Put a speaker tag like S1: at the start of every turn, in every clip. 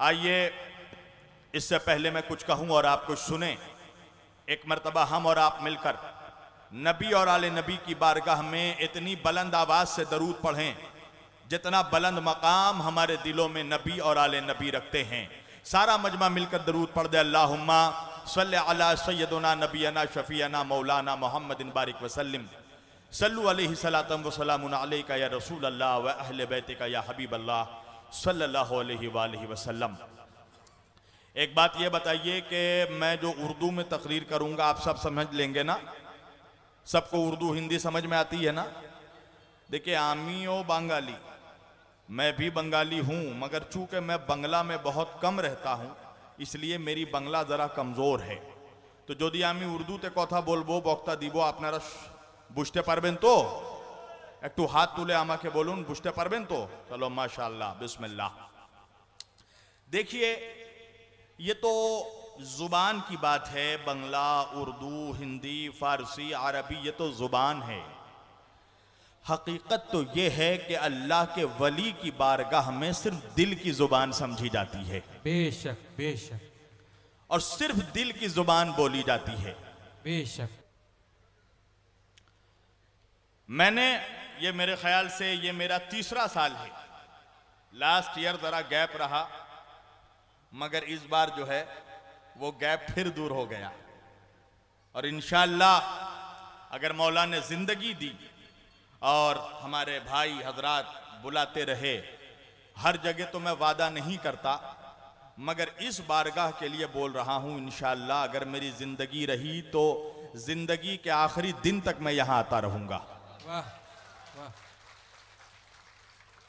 S1: आइए, इससे पहले मैं कुछ कहूं और आप कुछ सुने। एक मर्तबा हम और आप मिलकर नबी और आले नबी की बारगाह में इतनी बुलंद आवाज से दरूद पढ़ें जितना बुलंद मकाम हमारे दिलों में नबी और आले नबी रखते हैं। सारा मजमा मिलकर दरूद पढ़ दे। अल्लाहुम्मा सल्ले अला सय्यदना नबीना शफीना मौलाना मुहम्मदिन बारिक वसल्लिम सल्लु अलैहि सलातम व सलामुन अलैका या रसूल अल्लाह व अहले बैतिका या हबीब अल्लाह सल्लल्लाहु अलैहि वसल्लम। एक बात ये बताइए कि मैं जो उर्दू में तकरीर करूंगा आप सब समझ लेंगे ना? सबको उर्दू हिंदी समझ में आती है ना? देखिए, आमी ओ बंगाली, मैं भी बंगाली हूं, मगर चूंकि मैं बंगला में बहुत कम रहता हूं इसलिए मेरी बंगला जरा कमजोर है। तो যদি আমি উর্দুতে কথা বলবো বক্তা দিব আপনারা বুঝতে পারবেন তো? একটু হাত তুলে আমাকে বলুন বুঝতে পারবেন তো? चलो माशाअल्लाह, बिस्मिल्लाह। देखिए, ये तो जुबान की बात है। बंगला, उर्दू, हिंदी, फारसी, अरबी, ये तो जुबान है। हकीकत तो ये है कि अल्लाह के वली की बारगाह में सिर्फ दिल की जुबान समझी जाती है।
S2: बेशक बेशक।
S1: और सिर्फ दिल की जुबान बोली जाती है।
S2: बेशक।
S1: मैंने ये मेरे ख्याल से ये मेरा तीसरा साल है। लास्ट ईयर जरा गैप रहा, मगर इस बार जो है वो गैप फिर दूर हो गया। और इंशाअल्लाह अगर मौला ने जिंदगी दी और हमारे भाई हजरात बुलाते रहे, हर जगह तो मैं वादा नहीं करता, मगर इस बारगाह के लिए बोल रहा हूं इंशाअल्लाह अगर मेरी जिंदगी रही तो जिंदगी के आखिरी दिन तक मैं यहां आता रहूंगा।
S2: वाह वाह।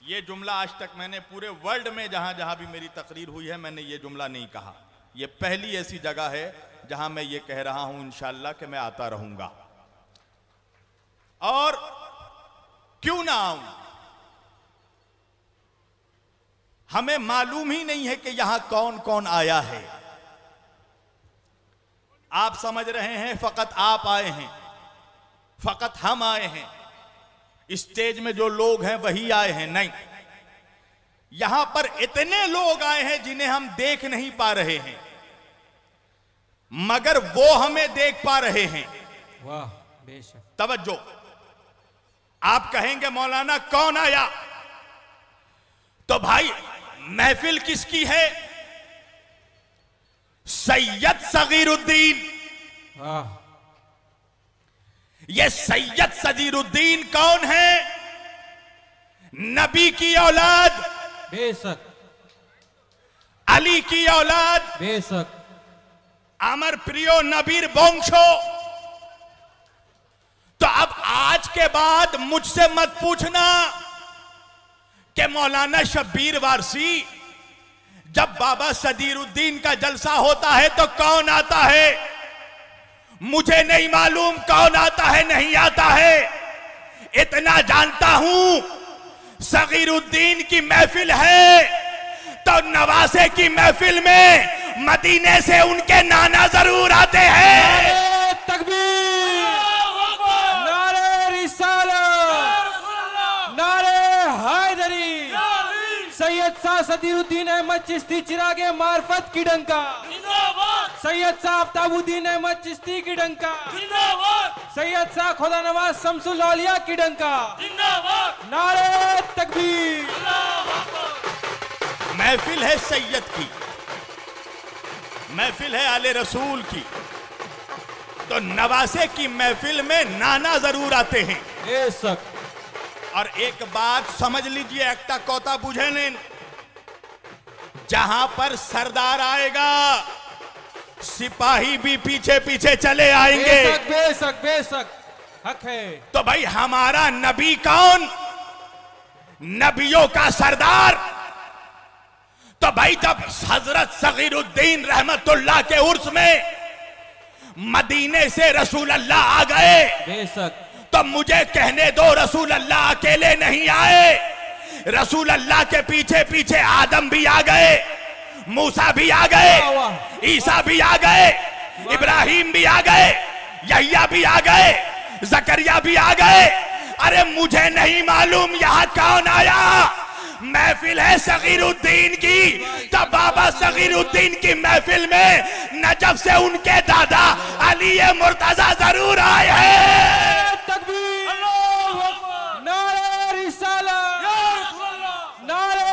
S1: ये जुमला आज तक मैंने पूरे वर्ल्ड में जहां जहां भी मेरी तकरीर हुई है मैंने ये जुमला नहीं कहा। ये पहली ऐसी जगह है जहां मैं ये कह रहा हूं इंशाअल्लाह कि मैं आता रहूंगा। और क्यों ना आऊं? हमें मालूम ही नहीं है कि यहां कौन कौन आया है। आप समझ रहे हैं फकत आप आए हैं, फकत हम आए हैं, स्टेज में जो लोग हैं वही आए हैं। नहीं, यहां पर इतने लोग आए हैं जिन्हें हम देख नहीं पा रहे हैं, मगर वो हमें देख पा रहे हैं।
S2: वाह बेशक।
S1: तवज्जो। आप कहेंगे मौलाना कौन आया? तो भाई महफिल किसकी है? सैयद सगीरुद्दीन।
S2: वाह।
S1: ये सैयद सगीरुद्दीन कौन है? नबी की औलाद,
S2: बेशक।
S1: अली की औलाद,
S2: बेशक।
S1: अमर प्रियो नबीर बंशो। तो अब आज के बाद मुझसे मत पूछना कि मौलाना शब्बीर वारसी जब बाबा सदीरुद्दीन का जलसा होता है तो कौन आता है। मुझे नहीं मालूम कौन आता है, नहीं आता है। इतना जानता हूं सगीरुद्दीन की महफिल है तो नवासे की महफिल में मदीने से उनके नाना जरूर आते हैं।
S2: नारे तकबीर, नारे रिसालत, नारे हैदरी। सैयद शाह सदीरुद्दीन अहमद चिश्ती चिरागे मार्फत की डंका। सैयद शाह आफ्ताबुद्दीन अहमद चिश्ती की डंका। सैयद शाह खुदा नवाज शमसुल औलिया की डंका। नारे तकबीर।
S1: महफिल है सैयद की, महफिल है आले रसूल की, तो नवासे की महफिल में नाना जरूर आते हैं।
S2: बेशक।
S1: और एक बात समझ लीजिए, एकता कोता बुझे नहीं, जहां पर सरदार आएगा सिपाही भी पीछे पीछे चले आएंगे।
S2: बेशक बेशक बेशक, हक है।
S1: तो भाई हमारा नबी कौन? नबियों का सरदार। तो भाई जब हजरत सगीरुद्दीन रहमतुल्लाह के उर्स में मदीने से रसूल अल्लाह आ गए,
S2: बेशक,
S1: तो मुझे कहने दो रसूल अल्लाह अकेले नहीं आए। रसूल अल्लाह के पीछे पीछे आदम भी आ गए, मूसा भी आ गए, ईसा भी आ गए, इब्राहिम भी आ गए, यहिया भी आ गए, जकरिया भी आ गए। अरे मुझे नहीं मालूम यहां कौन आया। महफिल है सगीरुद्दीन की, तब बाबा सदीरुद्दीन की महफिल में नजफ से उनके दादा अली मुर्तजा जरूर आए हैं।
S2: तकबीर, नारे रिसालत, नारे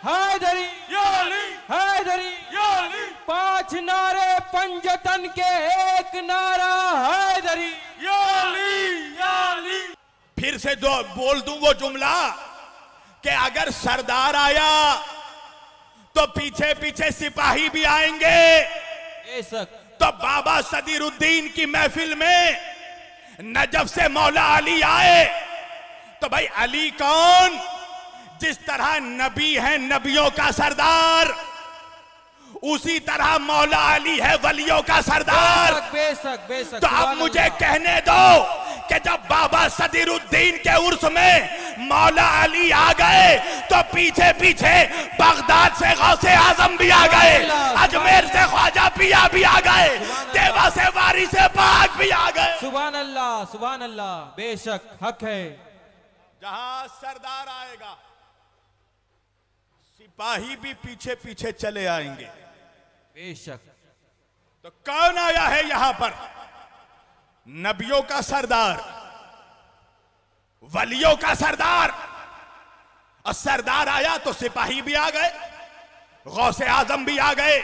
S2: हैदरी, हैदरी, 5 नारे पंजतन के एक नारा हैदरी।
S1: फिर से जो बोल दूं वो जुमला कि अगर सरदार आया तो पीछे पीछे सिपाही भी आएंगे।
S2: बेशक।
S1: तो बाबा सदीरुद्दीन की महफिल में नजफ से मौला अली आए तो भाई अली कौन? जिस तरह नबी है नबियों का सरदार, उसी तरह मौला अली है वलियों का सरदार।
S2: बेशक, बेशक।
S1: तो अब मुझे कहने दो कि जब बाबा सदीरुद्दीन के उर्स में मौला अली आ गए तो पीछे पीछे बगदाद से गौसे आजम भी आ गए, अजमेर से ख्वाजा पिया भी आ गए, देवा से वारी से पाक भी आ गए।
S2: सुभान अल्लाह, सुभान अल्लाह। बेशक, हक है।
S1: जहां सरदार आएगा सिपाही भी पीछे पीछे चले आएंगे।
S2: बेशक।
S1: तो कौन आया है यहां पर? नबियों का सरदार, वलियों का सरदार। और सरदार आया तो सिपाही भी आ गए, गौसे आजम भी आ गए,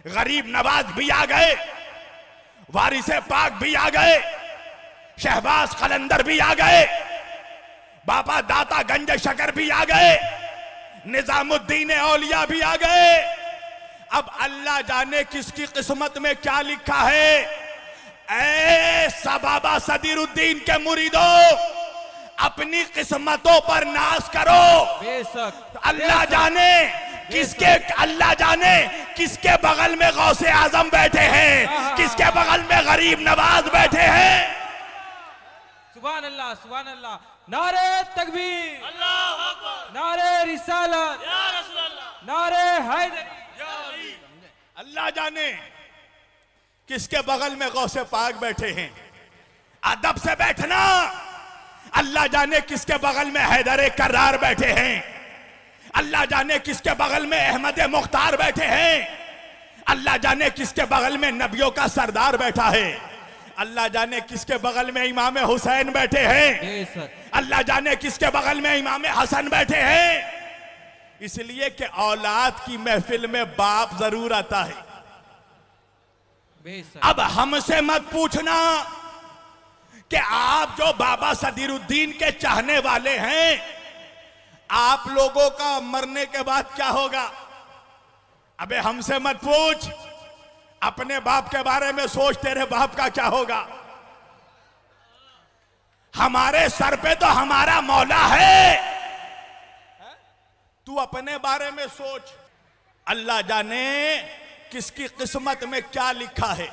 S1: गरीब नवाज भी आ गए, वारिसे पाक भी आ गए, शहबाज कलंदर भी आ गए, बाबा दाता गंज शकर भी आ गए, निजामुद्दीन औलिया भी आ गए। अब अल्लाह जाने किसकी किस्मत में क्या लिखा है। ऐसा बाबा सदीरुद्दीन के मुरीदों, अपनी किस्मतों पर नाज करो।
S2: बेशक।
S1: अल्लाह जाने किसके, अल्लाह जाने किसके बगल में गौसे आजम बैठे हैं, किसके बगल में गरीब नवाज बैठे हैं।
S2: सुभान अल्लाह, सुभान अल्लाह। नारे तकबीर, नारे रिसालत, नारे हैदरी।
S1: अल्लाह जाने किसके बगल में गौसे पाक बैठे हैं। अदब से बैठना। अल्लाह जाने किसके बगल में हैदर कर्रार बैठे हैं। अल्लाह जाने किसके बगल में अहमद मुख्तार बैठे हैं। अल्लाह जाने किसके बगल में नबियों का सरदार बैठा है। अल्लाह जाने किसके बगल में इमाम हुसैन बैठे हैं। अल्लाह जाने किसके बगल में इमाम हसन बैठे हैं। इसलिए कि औलाद की महफिल में बाप जरूर आता है। अब हमसे मत पूछना कि आप जो बाबा सदीरुद्दीन के चाहने वाले हैं, आप लोगों का मरने के बाद क्या होगा। अबे हमसे मत पूछ, अपने बाप के बारे में सोच, तेरे बाप का क्या होगा। हमारे सर पे तो हमारा मौला है, तू अपने बारे में सोच। अल्लाह जाने किसकी किस्मत में क्या लिखा है।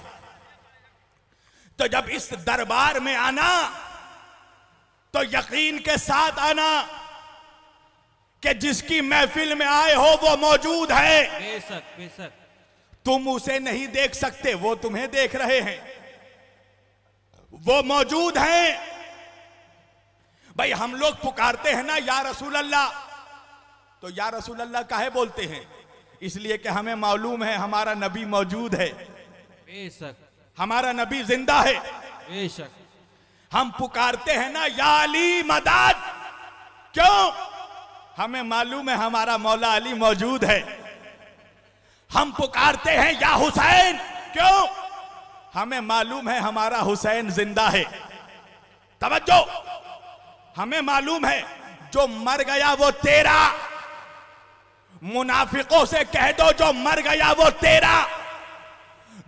S1: तो जब इस दरबार में आना तो यकीन के साथ आना कि जिसकी महफिल में आए हो वो मौजूद है।
S2: बेशक, बेशक।
S1: तुम उसे नहीं देख सकते, वो तुम्हें देख रहे हैं, वो मौजूद हैं। भाई हम लोग पुकारते हैं ना या रसूल अल्लाह, तो या रसूल अल्लाह काहे बोलते हैं? इसलिए कि हमें मालूम है हमारा नबी मौजूद है।
S2: बेशक।
S1: हमारा नबी जिंदा है।
S2: बेशक।
S1: हम पुकारते हैं ना या अली मदद, क्यों? हमें मालूम है हमारा मौला अली मौजूद है। हम पुकारते हैं या हुसैन, क्यों? हमें मालूम है हमारा हुसैन जिंदा है। तवज्जो, हमें मालूम है जो मर गया वो तेरा। मुनाफिकों से कह दो जो मर गया वो तेरा,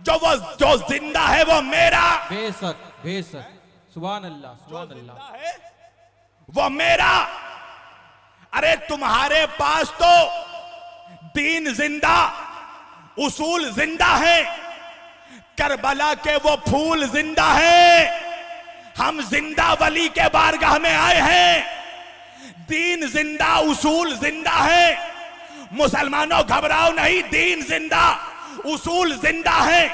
S1: जो जिंदा है वो मेरा।
S2: बेशक, बेशक। सुभान अल्लाह, सुभान अल्लाह।
S1: वो मेरा। अरे तुम्हारे पास तो दीन जिंदा, उसूल जिंदा है, करबला के वो फूल जिंदा है। हम जिंदा वली के बारगाह में आए हैं। दीन जिंदा, उसूल जिंदा है। मुसलमानों घबराओ नहीं, दीन जिंदा, उसूल जिंदा है,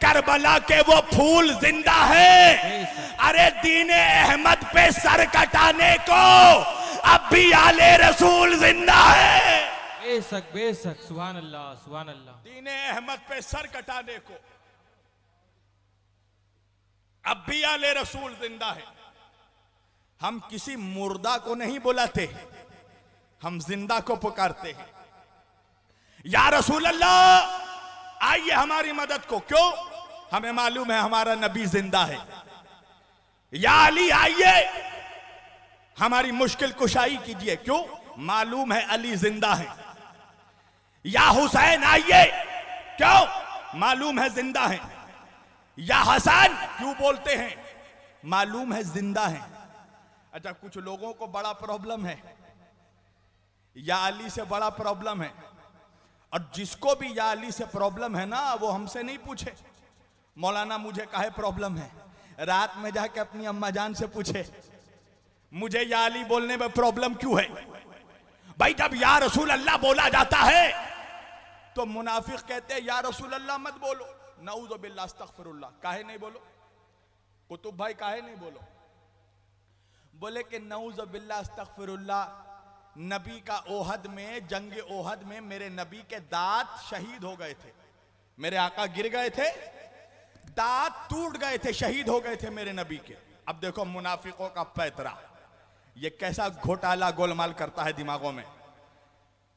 S1: करबला के वो फूल जिंदा है। अरे दीन अहमद पे सर कटाने को अब भी आले रसूल जिंदा है।
S2: बेशक सुभान अल्लाह सुभान अल्लाह।
S1: दीने अहमद पे सर कटाने को। अब भी आले रसूल जिंदा है। हम किसी मुर्दा को नहीं बुलाते, हम जिंदा को पुकारते हैं। या रसूल अल्लाह आइए हमारी मदद को। क्यों? हमें मालूम है हमारा नबी जिंदा है। या अली आइए हमारी मुश्किल कुशाई कीजिए। क्यों? मालूम है अली जिंदा है। या हुसैन आइए, क्यों? मालूम है जिंदा है। या हसन क्यों बोलते हैं? मालूम है जिंदा है। अच्छा, कुछ लोगों को बड़ा प्रॉब्लम है, या अली से बड़ा प्रॉब्लम है। और जिसको भी या अली से प्रॉब्लम है ना, वो हमसे नहीं पूछे मौलाना मुझे काहे प्रॉब्लम है। रात में जाके अपनी अम्मा जान से पूछे मुझे या अली बोलने में प्रॉब्लम क्यों है। भाई जब या रसूल अल्लाह बोला जाता है तो मुनाफिक कहते हैं या रसूल अल्लाह मत बोलो, नऊज़ बिल्लाह अस्तगफिरुल्लाह। काहे नहीं बोलो? कुतुब भाई काहे नहीं बोलो? बोले कि नऊज़ बिल्लाह अस्तगफिरुल्लाह, नबी का ओहद में, जंग ओहद में मेरे नबी के दांत शहीद हो गए थे। मेरे आका गिर गए थे, दांत टूट गए थे, शहीद हो गए थे मेरे नबी के। अब देखो मुनाफिकों का पैतरा, ये कैसा घोटाला गोलमाल करता है दिमागों में।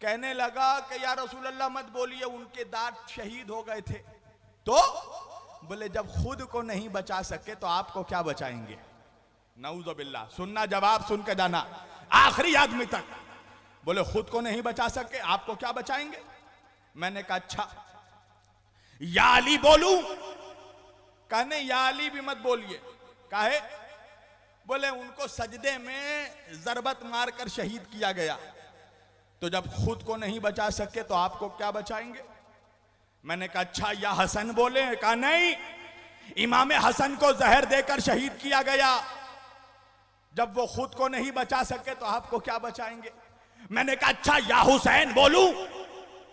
S1: कहने लगा कि या रसूल अल्लाह मत बोलिए, उनके दांत शहीद हो गए थे। तो बोले जब खुद को नहीं बचा सके तो आपको क्या बचाएंगे। नऊज़ बिल्लाह। सुनना, जवाब सुन के जाना आखिरी आदमी तक। बोले खुद को नहीं बचा सके आपको क्या बचाएंगे। मैंने कहा अच्छा या अली बोलूं? कहने या अली भी मत बोलिए। काहे? बोले उनको सजदे में जरबत मारकर शहीद किया गया, तो जब खुद को नहीं बचा सके तो आपको क्या बचाएंगे। मैंने कहा अच्छा या हसन बोले। कहा नहीं, इमाम हसन को जहर देकर शहीद किया गया, जब वो खुद को नहीं बचा सके तो आपको क्या बचाएंगे। मैंने कहा अच्छा या हुसैन बोलूं?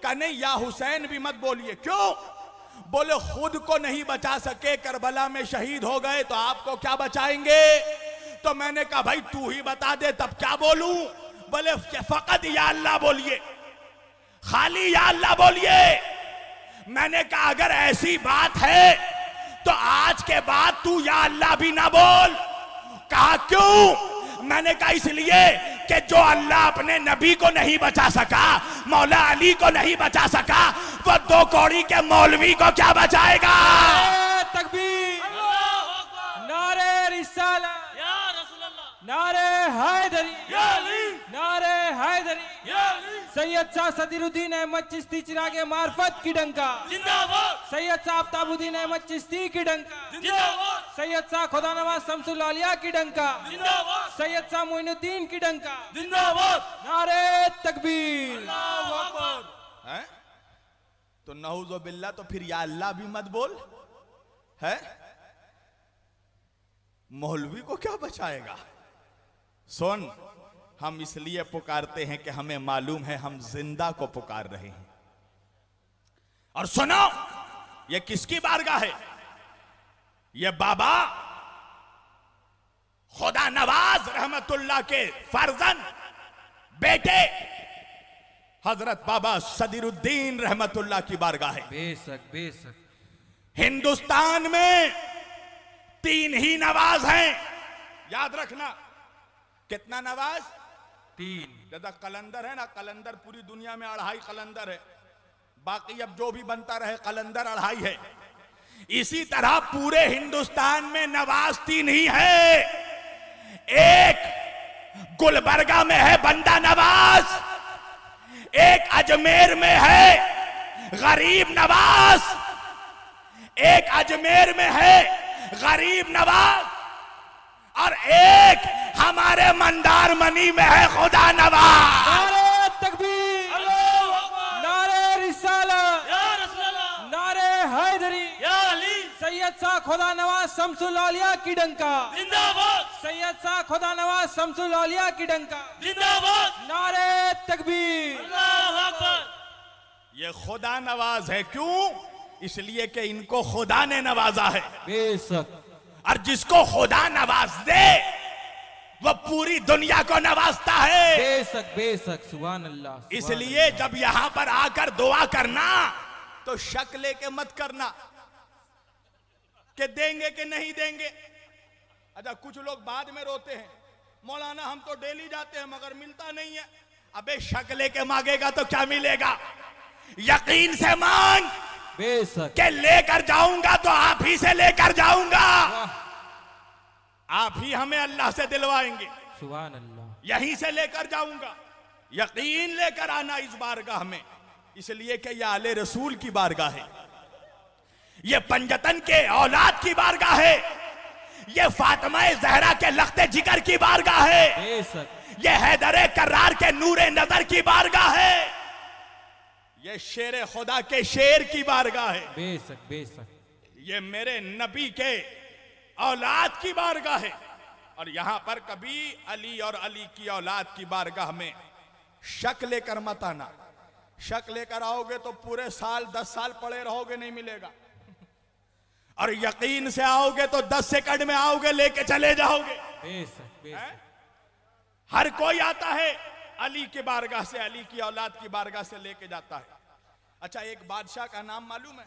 S1: कहा नहीं या हुसैन भी मत बोलिए। क्यों? बोले खुद को नहीं बचा सके, करबला में शहीद हो गए, तो आपको क्या बचाएंगे। तो मैंने कहा भाई तू ही बता दे तब क्या बोलूं। बोले फकत या अल्लाह बोलिए, खाली या अल्लाह बोलिए। मैंने कहा अगर ऐसी बात है तो आज के बाद तू या अल्लाह भी ना बोल। कहा क्यों? मैंने कहा इसलिए कि जो अल्लाह अपने नबी को नहीं बचा सका, मौला अली को नहीं बचा सका, वो दो कौड़ी के मौलवी को क्या बचाएगा।
S2: तकबीर, नारे रिसाला, नारे हैदरी, नारे हैदरी, सैयद शाह सदरुद्दीन अहमद चिश्ती चिरागे मार्फत की डंका जिंदाबाद, सैयद शाह आफ्ताबुद्दीन अहमद चिश्ती की डंका जिंदाबाद, सैयद शाह खुदा नवाज शमसुल औलिया की डंका जिंदाबाद, सैयद शाह मोइनुद्दीन की डंका जिंदाबाद, नारे तकबीर, अल्लाहू अकबर।
S1: हैं? तो नऊज़ बिल्लाह, तो फिर या अल्लाह भी मत बोल है। मौलवी को क्या बचाएगा। सुन, हम इसलिए पुकारते हैं कि हमें मालूम है हम जिंदा को पुकार रहे हैं। और सुनो, ये किसकी बारगाह है। ये बाबा खुदा नवाज रहमतुल्लाह के फर्जंद बेटे हजरत बाबा सदरुद्दीन रहमतुल्लाह की बारगाह है।
S2: बेशक बेशक।
S1: हिंदुस्तान में 3 ही नवाज हैं, याद रखना। कितना नवाज?
S2: 3।
S1: जैसा कलंदर है ना, कलंदर पूरी दुनिया में 2.5 कलंदर है, बाकी अब जो भी बनता रहे कलंदर 2.5 है। इसी तरह पूरे हिंदुस्तान में नवाज 3 ही है। एक गुलबर्गा में है बंदा नवाज, एक अजमेर में है गरीब नवाज, एक अजमेर में है गरीब नवाज, और एक हमारे मंदार मनी में है खुदा नवाज।
S2: नारे तकबीर, नारे रिसाला, नारे हैदरी, सैयद शाह खुदा नवाज शमसुल औलिया की डंका जिंदाबाद, सैयद शाह खुदा नवाज शमसुल औलिया की डंका जिंदाबाद, नारे तकबीर, अल्लाहू अकबर।
S1: ये खुदा नवाज है। क्यों? इसलिए कि इनको खुदा ने नवाजा है।
S2: बेशक।
S1: और जिसको खुदा नवाज दे वो पूरी दुनिया को नवाजता है।
S2: बेशक बेशक, सुभान अल्लाह।
S1: इसलिए जब यहां पर आकर दुआ करना तो शक लेके मत करना कि देंगे कि नहीं देंगे। अच्छा, कुछ लोग बाद में रोते हैं, मौलाना हम तो डेली जाते हैं मगर मिलता नहीं है। अबे शक लेके मांगेगा तो क्या मिलेगा? यकीन से मांग।
S2: बेशक
S1: के लेकर जाऊंगा तो आप ही से लेकर जाऊंगा, आप ही हमें अल्लाह से दिलवाएंगे।
S2: सुभान अल्लाह।
S1: यहीं से लेकर जाऊंगा। यकीन लेकर आना इस बारगाह में, इसलिए कि यह आले रसूल की बारगाह है, ये पंजतन के औलाद की बारगाह है, ये फातिमा जहरा के लख्ते जिगर की बारगाह है,
S2: बेशक
S1: ये हैदर कर्रार के नूरे नजर की बारगाह है, ये शेर खुदा के शेर की बारगाह है,
S2: बेशक बेशक,
S1: ये मेरे नबी के औलाद की बारगाह है। और यहां पर कभी अली और अली की औलाद की बारगाह में शक लेकर मत आना। शक लेकर आओगे तो पूरे साल 10 साल पड़े रहोगे, नहीं मिलेगा। और यकीन से आओगे तो 10 सेकंड में आओगे, लेके चले जाओगे।
S2: बेशक बेशक।
S1: हर कोई आता है अली की बारगाह से, अली की औलाद की बारगाह से लेके जाता है। अच्छा, एक बादशाह का नाम मालूम है?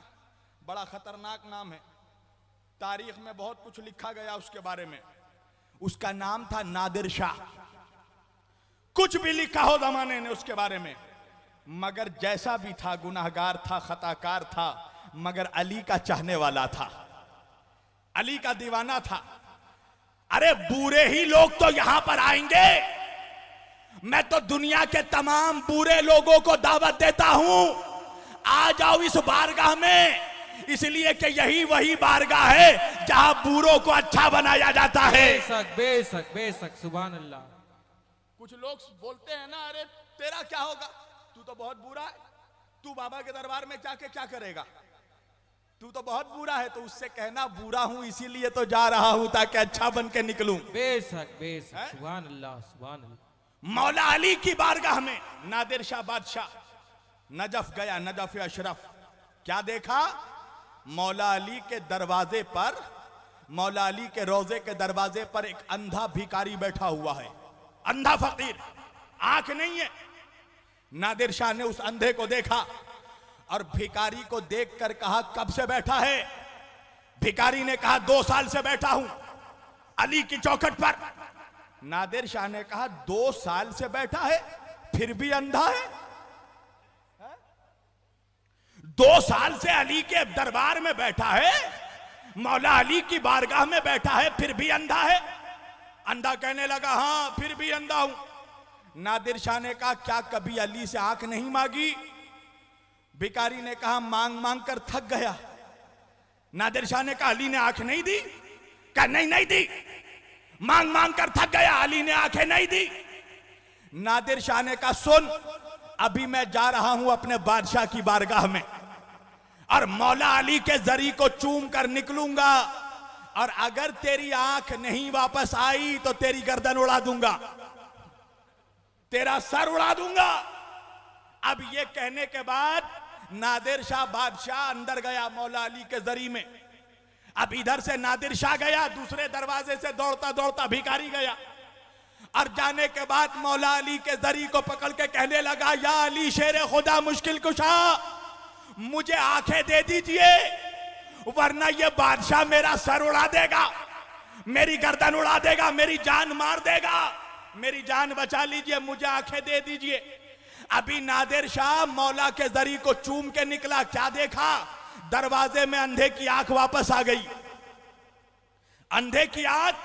S1: बड़ा खतरनाक नाम है, तारीख में बहुत कुछ लिखा गया उसके बारे में। उसका नाम था नादिर शाह। कुछ भी लिखा हो जमाने ने उसके बारे में, मगर जैसा भी था, गुनाहगार था, खताकार था, मगर अली का चाहने वाला था, अली का दीवाना था। अरे बुरे ही लोग तो यहां पर आएंगे, मैं तो दुनिया के तमाम बुरे लोगों को दावत देता हूं, आ जाओ इस बारगाह में, इसलिए कि यही वही बारगाह है जहां बुरों को अच्छा बनाया जाता है।
S2: बेशक बेशक बेशक, सुभान अल्लाह।
S1: कुछ लोग बोलते हैं ना, अरे तेरा क्या होगा, तू तो बहुत बुरा है, तू बाबा के दरबार में जाके क्या करेगा, तू तो बहुत बुरा है। तो उससे कहना, बुरा हूं इसीलिए तो जा रहा हूं ताकि अच्छा बन के निकलूं।
S2: बेशक बेशक, सुभान अल्लाह सुभान अल्लाह।
S1: मौला अली की बारगाह में नादिर शाह बादशाह नजफ गया, नजफ अशरफ। क्या देखा? मौला अली के दरवाजे पर, मौला अली के रोजे के दरवाजे पर एक अंधा भिखारी बैठा हुआ है, अंधा फकीर, आंख नहीं है। नादिर शाह ने उस अंधे को देखा और भिखारी को देखकर कहा, कब से बैठा है? भिखारी ने कहा, 2 साल से बैठा हूं अली की चौखट पर। नादिर शाह ने कहा, 2 साल से बैठा है फिर भी अंधा है? 2 साल से अली के दरबार में बैठा है, मौला अली की बारगाह में बैठा है, फिर भी अंधा है? अंधा कहने लगा, हां फिर भी अंधा हूं। नादिर शाह ने कहा, क्या कभी अली से आंख नहीं मांगी? भिखारी ने कहा, मांग मांग कर थक गया। नादिर शाह ने कहा, अली ने आंख नहीं दी? कहा, नहीं नहीं दी, मांग मांग कर थक गया, अली ने आंखें नहीं दी। नादिर शाह ने कहा, सुन, अभी मैं जा रहा हूं अपने बादशाह की बारगाह में और मौला अली के जरी को चूम कर निकलूंगा, और अगर तेरी आंख नहीं वापस आई तो तेरी गर्दन उड़ा दूंगा, तेरा सर उड़ा दूंगा। अब ये कहने के बाद नादिर शाह बादशाह अंदर गया मौला अली के जरी में। अब इधर से नादिर शाह गया, दूसरे दरवाजे से दौड़ता दौड़ता भिखारी गया, और जाने के बाद मौला अली के जरी को पकड़ के कहने लगा, या अली शेर खुदा मुश्किल कुशा, मुझे आंखें दे दीजिए वरना ये बादशाह मेरा सर उड़ा देगा, मेरी गर्दन उड़ा देगा, मेरी जान मार देगा, मेरी जान बचा लीजिए, मुझे आंखें दे दीजिए। अभी नादिर शाह मौला के जरी को चूम के निकला, क्या देखा? दरवाजे में अंधे की आंख वापस आ गई, अंधे की आंख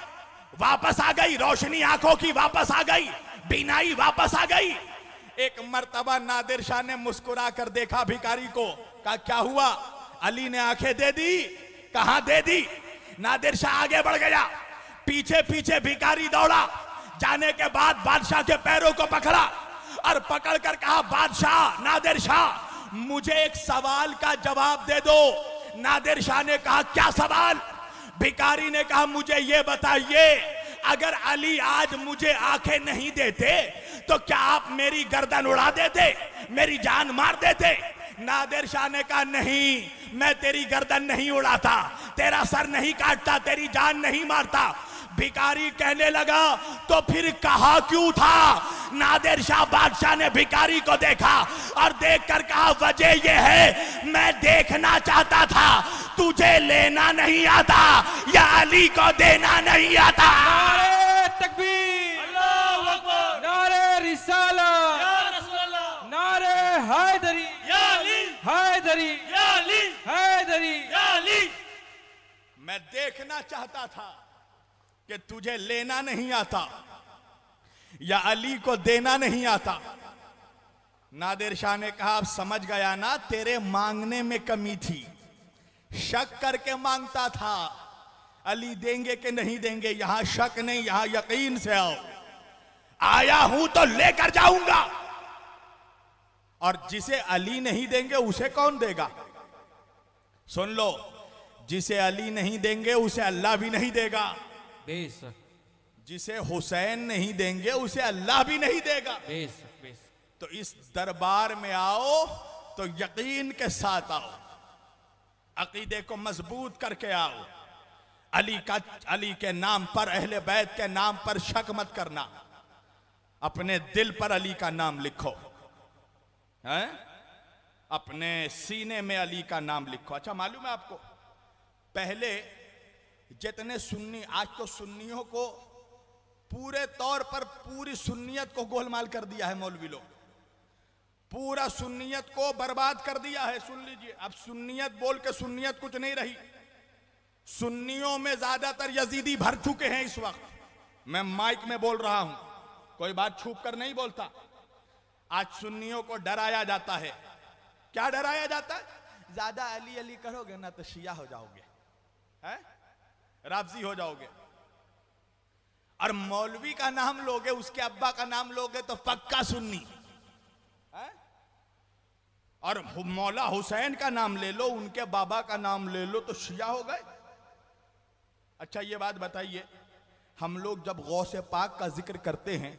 S1: वापस आ गई, रोशनी आंखों की वापस आ गई, बीनाई वापस आ गई। एक मर्तबा नादिर शाह ने मुस्कुरा कर देखा भिखारी को, कहा, क्या हुआ? अली ने आंखें दे दी? कहां दे दी? नादिर शाह आगे बढ़ गया, पीछे पीछे भिखारी दौड़ा, जाने के बाद बादशाह के पैरों को पकड़ा और पकड़कर कहा, बादशाह नादिर शाह, मुझे एक सवाल का जवाब दे दो। नादिर शाह ने कहा, क्या सवाल? भिखारी ने कहा, मुझे ये बताइए, अगर अली आज मुझे आंखें नहीं देते तो क्या आप मेरी गर्दन उड़ा देते, मेरी जान मार देते? नादिर शाह ने कहा, नहीं, मैं तेरी गर्दन नहीं उड़ाता, तेरा सर नहीं काटता, तेरी जान नहीं मारता, भिखारी कहने लगा तो फिर कहा क्यों था? नादिर शाह बादशाह ने भिखारी को देखा और देखकर कहा वजह यह है मैं देखना चाहता था तुझे लेना नहीं आता या अली को देना नहीं आता।
S2: नारे तकबीर, अल्लाहू अकबर, नारे रिसालत, या रसूल अल्लाह, नारे हैदरी, या अली, हैदरी, या अली, हैदरी, या अली।
S1: मैं देखना चाहता था कि तुझे लेना नहीं आता या अली को देना नहीं आता। नादिर शाह ने कहा अब समझ गया ना, तेरे मांगने में कमी थी, शक करके मांगता था अली देंगे कि नहीं देंगे। यहां शक नहीं, यहां यकीन से आओ। आया हूं तो लेकर जाऊंगा। और जिसे अली नहीं देंगे उसे कौन देगा? सुन लो, जिसे अली नहीं देंगे उसे अल्लाह भी नहीं देगा।
S2: बेशक।
S1: जिसे हुसैन नहीं देंगे उसे अल्लाह भी नहीं देगा।
S2: बेशक बेशक।
S1: तो इस दरबार में आओ तो यकीन के साथ आओ, अकीदे को मजबूत करके आओ। अली के नाम पर, अहले बैत के नाम पर शक मत करना। अपने दिल पर अली का नाम लिखो, हैं? अपने सीने में अली का नाम लिखो। अच्छा मालूम है आपको, पहले जितने सुन्नी, आज तो सुन्नियों को पूरे तौर पर पूरी सुन्नियत को गोलमाल कर दिया है मौलवी लोग, पूरा सुन्नियत को बर्बाद कर दिया है। सुन लीजिए, अब सुन्नियत बोल के सुन्नियत कुछ नहीं रही। सुन्नियों में ज्यादातर यजीदी भर चुके हैं इस वक्त। मैं माइक में बोल रहा हूं, कोई बात छुप कर नहीं बोलता। आज सुन्नियों को डराया जाता है। क्या डराया जाता है? ज्यादा अली अली करोगे ना तो शिया हो जाओगे, हैं? राफजी हो जाओगे। और मौलवी का नाम लोगे, उसके अब्बा का नाम लोगे तो पक्का सुन्नी, हैं? और मौला हुसैन का नाम ले लो, उनके बाबा का नाम ले लो तो शिया हो गए। अच्छा ये बात बताइए, हम लोग जब गौसे पाक का जिक्र करते हैं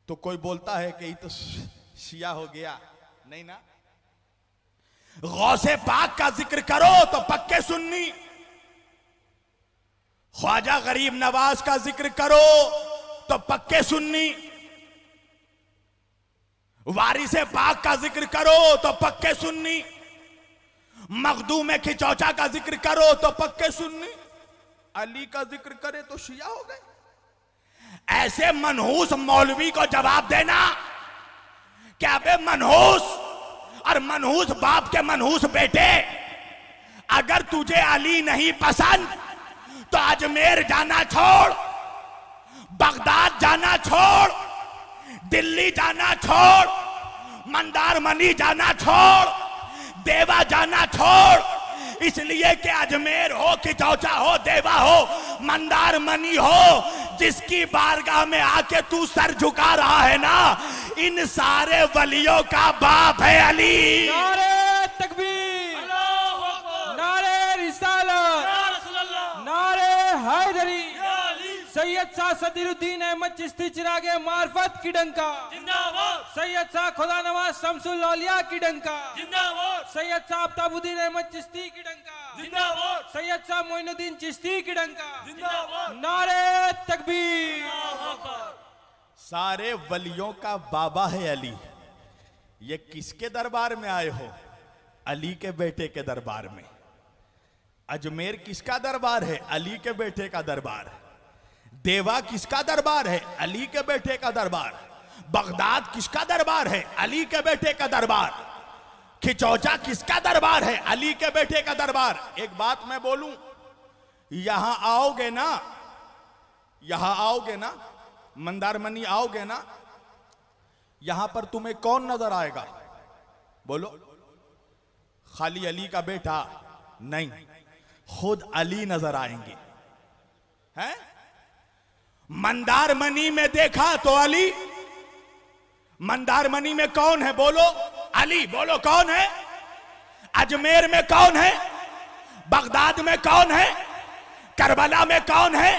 S1: तो कोई बोलता है कि ये तो शिया हो गया? नहीं ना, गौसे पाक का जिक्र करो तो पक्के सुन्नी। ख्वाजा गरीब नवाज का जिक्र करो तो पक्के सुन्नी। वारिसे पाक का जिक्र करो तो पक्के सुन्नी। मखदूम खिचौचा का जिक्र करो तो पक्के सुन्नी। अली का जिक्र करे तो शिया हो गए। ऐसे मनहूस मौलवी को जवाब देना क्या बे मनहूस और मनहूस बाप के मनहूस बेटे, अगर तुझे अली नहीं पसंद तो अजमेर जाना छोड़, बगदाद जाना छोड़, दिल्ली जाना छोड़, मंदारमनी जाना छोड़, देवा जाना छोड़। इसलिए कि अजमेर हो, खिचौचा हो, देवा हो, मंदारमनी हो, जिसकी बारगाह में आके तू सर झुका रहा है ना, इन सारे वलियों का बाप है अली।
S2: नारे तकबीर, अल्लाहू अकबर, नारे रिसालत, या रसूल अल्लाह, नारे हैदरी, या अली। सैयद शाह सदरुद्दीन अहमद चिश्ती चिरागे मार्फत की डंका जिंदाबाद। सैयद शाह खुदा नवाज शमसुल औलिया की डंका जिंदाबाद। सैयद शाह आफ्ताबुद्दीन अहमद चिश्ती की डंका जिंदाबाद। सैयद शाह मोइनुद्दीन चिश्ती की डंका जिंदाबाद। नारे तकबीर, अल्लाहू अकबर।
S1: सारे वलियों का बाबा है अली। ये किसके दरबार में आए हो? अली के बेटे के दरबार में। अजमेर किसका दरबार है? अली के बेटे का दरबार। देवा किसका दरबार है? अली के बेटे का दरबार। बगदाद किसका दरबार है? अली के बेटे का दरबार। खिचौचा किसका दरबार है? अली के बेटे का दरबार। एक बात मैं बोलूं, यहां आओगे ना, यहां आओगे ना, मंदारमनी आओगे ना, यहां पर तुम्हें कौन नजर आएगा? बोलो। खाली अली का बेटा नहीं, खुद अली नजर आएंगे, हैं? मंदारमनी में देखा तो अली। मंदारमनी में कौन है? बोलो। अली। बोलो कौन है? अजमेर में कौन है? बगदाद में कौन है? करबला में कौन है?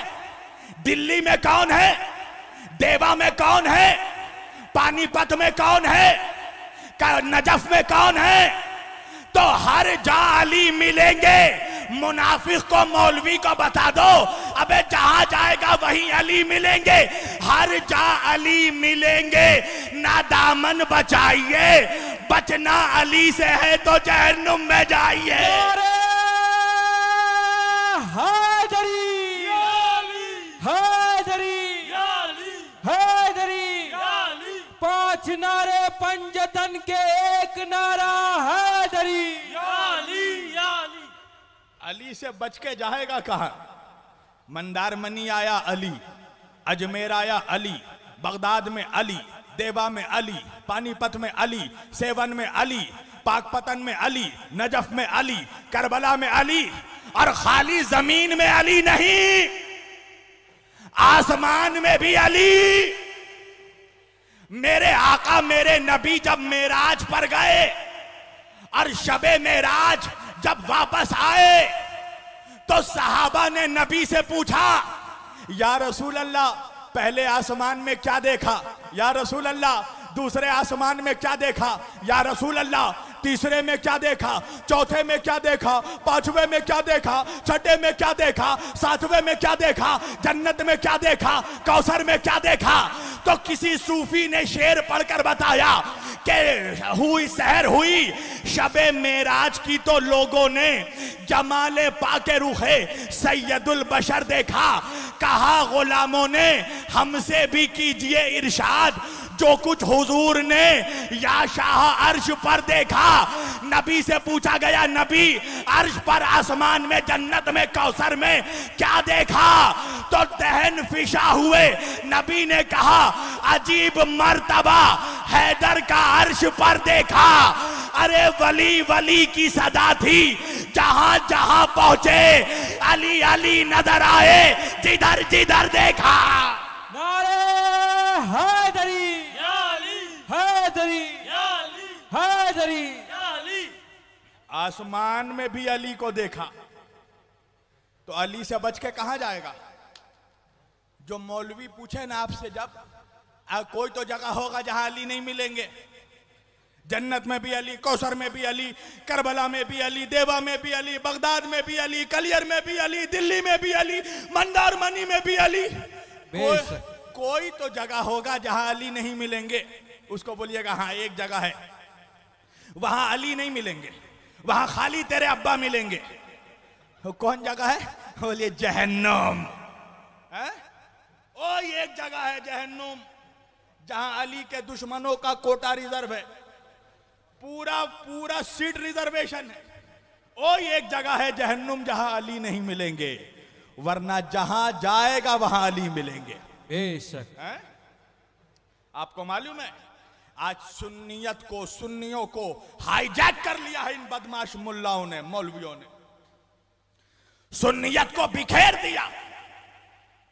S1: दिल्ली में कौन है? देवा में कौन है? पानीपत में कौन है? नजफ में कौन है? तो हर जहां अली मिलेंगे मुनाफिक को मौलवी को बता दो, अबे जहां जाएगा वहीं अली मिलेंगे, हर जा अली मिलेंगे। ना दामन बचाइए, बचना अली से है तो जहन्नुम में जाइए।
S2: हैदरी हैदरी हैदरी, 5 नारे पंजतन के एक नारा हैदरी।
S1: अली से बच के जाएगा कहां? मंदार मनी आया अली, अजमेर आया अली, बगदाद में अली, देवा में अली, पानीपत में अली, सेवन में अली, पाकपतन में अली, नजफ में अली, करबला में अली। और खाली जमीन में अली नहीं, आसमान में भी अली। मेरे आका मेरे नबी जब मेराज पर गए और शबे मेराज जब वापस आए तो सहाबा ने नबी से पूछा, या रसूल अल्लाह पहले आसमान में क्या देखा, या रसूल अल्लाह दूसरे आसमान में क्या देखा, या रसूल अल्लाह तीसरे में क्या देखा, चौथे में क्या देखा, पांचवें में क्या देखा, छठे में क्या देखा, सातवें में क्या देखा, जन्नत में क्या देखा, कौसर में क्या देखा? तो किसी सूफी ने शेर पढ़कर बताया कि हुई सहर हुई शबे मेराज की तो लोगों ने जमाले पाके रुखे सैयदुल बशर देखा। कहा गुलामों ने हमसे भी कीजिए इरशाद, जो कुछ हुजूर ने या शाह अर्श पर देखा। नबी से पूछा गया, नबी अर्श पर, आसमान में, जन्नत में, कौसर में क्या देखा? तो दहन फिशा हुए। नबी ने कहा, अजीब मर्तबा हैदर का अर्श पर देखा। अरे वली वली की सदा थी, जहां जहां पहुंचे अली अली नजर आए, जिधर जिधर देखा।
S2: नारे हैदरी हैदरी हैदरी।
S1: आसमान में भी अली को देखा, तो अली से बच के कहां जाएगा? जो मौलवी पूछे ना आपसे, जब कोई तो जगह होगा जहां अली नहीं मिलेंगे। जन्नत में भी अली, कौसर में भी अली, करबला में भी अली, देवा में भी अली, बगदाद में भी अली, कलियर में भी अली, दिल्ली में भी अली, मंदार मनी में भी अली। कोई तो जगह होगा जहां अली नहीं मिलेंगे। उसको बोलिएगा हाँ एक जगह है, वहां अली नहीं मिलेंगे, वहां खाली तेरे अब्बा मिलेंगे। कौन जगह है? बोलिए जहन्नुम। ओ एक जगह है जहन्नुम, जहां अली के दुश्मनों का कोटा रिजर्व है, पूरा पूरा सीट रिजर्वेशन है। ओ एक जगह है जहन्नुम जहां अली नहीं मिलेंगे, वरना जहां जाएगा वहां अली मिलेंगे।
S2: बेशक।
S1: आपको मालूम है आज सुन्नियत को, सुन्नियों को हाईजैक कर लिया है इन बदमाश मुल्लाओं ने, मौलवियों ने। सुन्नियत को बिखेर दिया,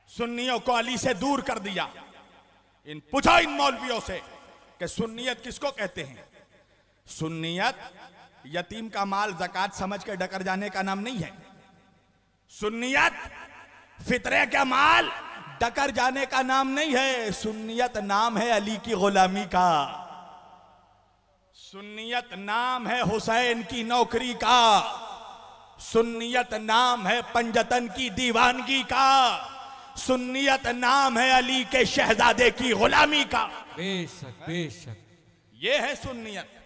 S1: सुन्नियों को अली से दूर कर दिया। पूछो इन मौलवियों से कि सुन्नियत किसको कहते हैं? सुन्नियत यतीम का माल ज़कात समझ के डकर जाने का नाम नहीं है। सुन्नियत फितरे का माल डकर जाने का नाम नहीं है। सुन्नियत नाम है अली की गुलामी का, सुन्नियत नाम है हुसैन की नौकरी का, सुन्नियत नाम है पंजतन की दीवानगी का, सुन्नियत नाम है अली के शहजादे की गुलामी का।
S2: बेशक बेशक,
S1: ये है सुन्नियत।